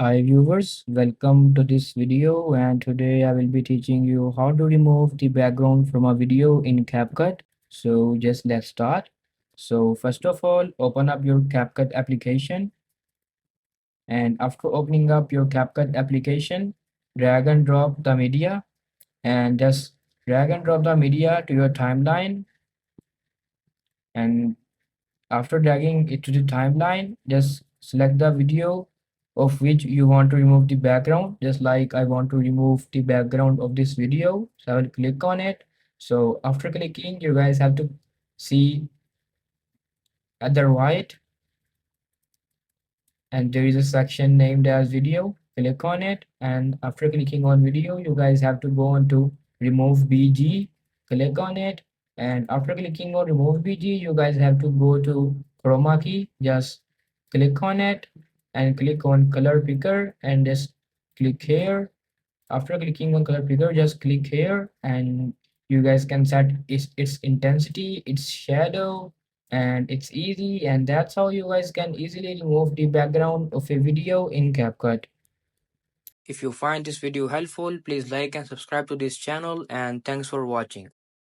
Hi viewers, welcome to this video, and today I will be teaching you how to remove the background from a video in CapCut. So just let's start. So first of all, open up your CapCut application, and after opening up your CapCut application, drag and drop the media, and just drag and drop the media to your timeline. And after dragging it to the timeline, just select the video of which you want to remove the background. Just like I want to remove the background of this video, so I will click on it. So after clicking, you guys have to see at the right, and there is a section named as video. Click on it, and after clicking on video, you guys have to go on to remove bg. Click on it, and after clicking on remove bg, you guys have to go to chroma key. Just click on it and click on color picker and just click here. After clicking on color picker, just click here, and you guys can set its intensity, its shadow, and it's easy. And that's how you guys can easily remove the background of a video in CapCut. If you find this video helpful, please like and subscribe to this channel, and thanks for watching.